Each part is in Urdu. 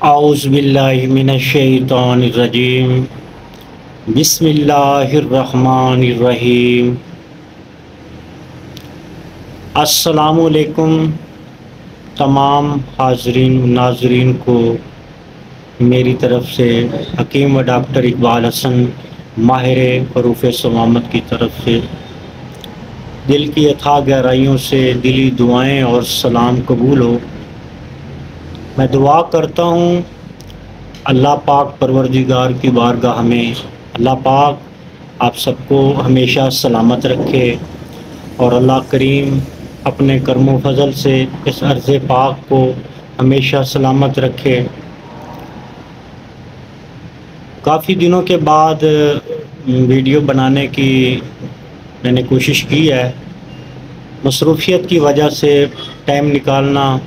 اعوذ باللہ من الشیطان الرجیم بسم اللہ الرحمن الرحیم۔ السلام علیکم تمام حاضرین و ناظرین کو میری طرف سے حکیم و ڈاکٹر اقبال حسن ماہر حروف صمامت کی طرف سے دل کی اتھاہ گہرائیوں سے دلی دعائیں اور سلام قبول ہو۔ میں دعا کرتا ہوں اللہ پاک پروردگار کی بارگاہ میں اللہ پاک آپ سب کو ہمیشہ سلامت رکھے اور اللہ کریم اپنے کرم و فضل سے اس عرض پاک کو ہمیشہ سلامت رکھے۔ کافی دنوں کے بعد ویڈیو بنانے کی میں نے کوشش کی ہے، مصروفیت کی وجہ سے ٹائم نکالنا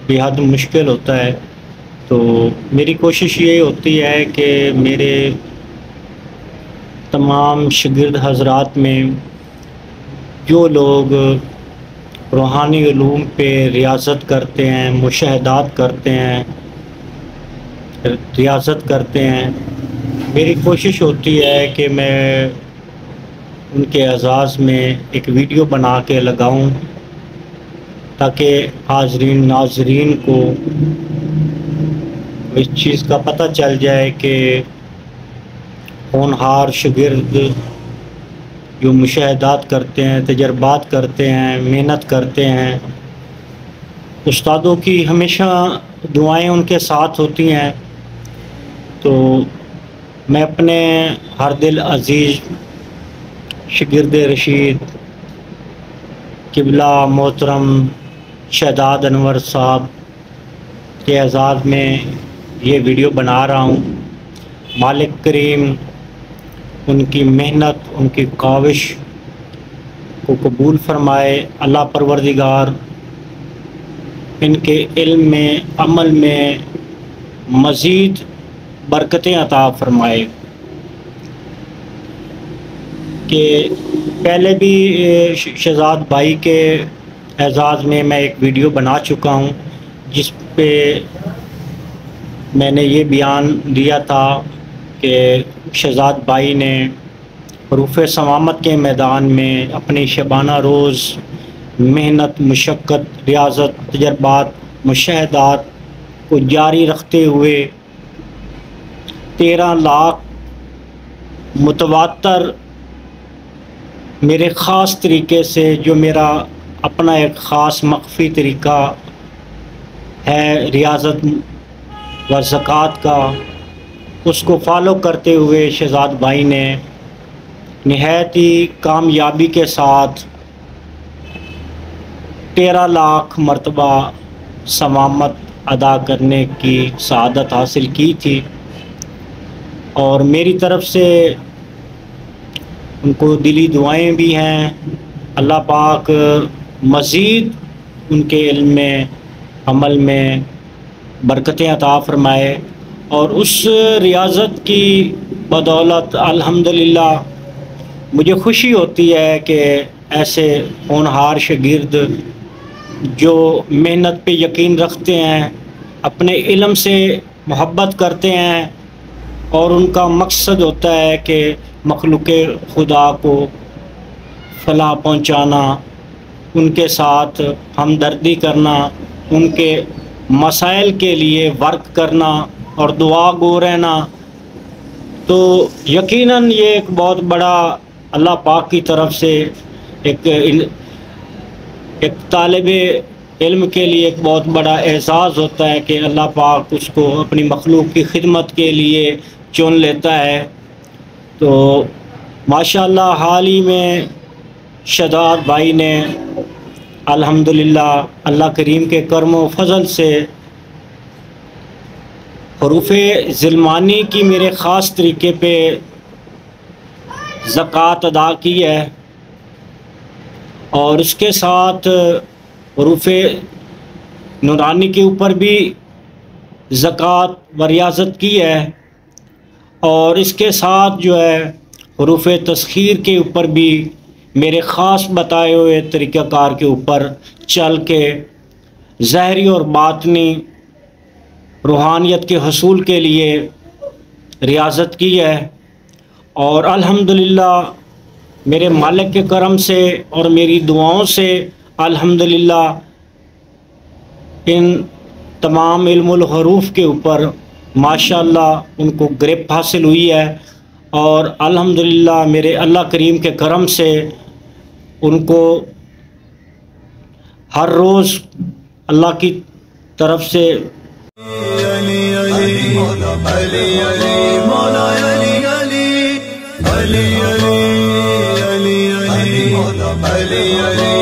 بہت مشکل ہوتا ہے، تو میری کوشش یہ ہوتی ہے کہ میرے تمام شاگرد حضرات میں جو لوگ روحانی علوم پہ ریاضت کرتے ہیں، مشاہدات کرتے ہیں، ریاضت کرتے ہیں، میری کوشش ہوتی ہے کہ میں ان کے اعزاز میں ایک ویڈیو بنا کے لگاؤں تاکہ حاضرین ناظرین کو اس چیز کا پتہ چل جائے کہ ہونہار شاگرد جو مشاہدات کرتے ہیں، تجربات کرتے ہیں، محنت کرتے ہیں، استادوں کی ہمیشہ دعائیں ان کے ساتھ ہوتی ہیں، تو میں اپنے ہر دل عزیز شاگرد رشید قبلہ محترم شہزاد انور صاحب کے اعزاز میں یہ ویڈیو بنا رہا ہوں۔ مالک کریم ان کی محنت، ان کی کاوش کو قبول فرمائے، اللہ پروردگار ان کے علم میں، عمل میں مزید برکتیں عطا فرمائے۔ کہ پہلے بھی شہزاد بھائی کے اعزاز میں ایک ویڈیو بنا چکا ہوں جس پہ میں نے یہ بیان دیا تھا کہ شہزاد بھائی نے حروف صمامت کے میدان میں اپنی شبانہ روز محنت، مشقت، ریاضت، تجربات، مشاہدات کو جاری رکھتے ہوئے 13 لاکھ متواتر میرے خاص طریقے سے، جو میرا اپنا ایک خاص مخفی طریقہ ہے ریاضت و زکوٰۃ کا، اس کو فالو کرتے ہوئے شہزاد بھائی نے نہایت ہی کامیابی کے ساتھ 13 لاکھ مرتبہ صمامت ادا کرنے کی سعادت حاصل کی تھی، اور میری طرف سے ان کو دلی دعائیں بھی ہیں۔ اللہ پاک مزید ان کے علم میں، عمل میں برکتیں عطا فرمائے، اور اس ریاضت کی بدولت الحمدللہ مجھے خوشی ہوتی ہے کہ ایسے ہونہار شاگرد جو محنت پہ یقین رکھتے ہیں، اپنے علم سے محبت کرتے ہیں، اور ان کا مقصد ہوتا ہے کہ مخلوق خدا کو فلاح پہنچانا، ان کے ساتھ ہمدردی کرنا، ان کے مسائل کے لیے ورک کرنا اور دعا گو رہنا، تو یقیناً یہ ایک بہت بڑا اللہ پاک کی طرف سے ایک طالب علم کے لیے ایک بہت بڑا اعزاز ہوتا ہے کہ اللہ پاک اس کو اپنی مخلوق کی خدمت کے لیے چن لیتا ہے۔ تو ماشاءاللہ حال ہی میں شہزاد بھائی نے الحمدللہ اللہ کریم کے کرم و فضل سے حروف ظلمانی کی میرے خاص طریقے پہ زکوٰۃ ادا کی ہے، اور اس کے ساتھ حروف نورانی کے اوپر بھی زکوٰۃ و ریاضت کی ہے، اور اس کے ساتھ جو ہے حروف تسخیر کے اوپر بھی میرے خاص بتائے ہوئے طریقہ کار کے اوپر چل کے ظاہری اور باطنی روحانیت کے حصول کے لیے ریاضت کی ہے، اور الحمدللہ میرے مالک کے کرم سے اور میری دعاؤں سے الحمدللہ ان تمام علم الحروف کے اوپر ماشاءاللہ ان کو گرپ حاصل ہوئی ہے، اور الحمدللہ میرے اللہ کریم کے کرم سے ان کو ہر روز اللہ کی طرف سے علی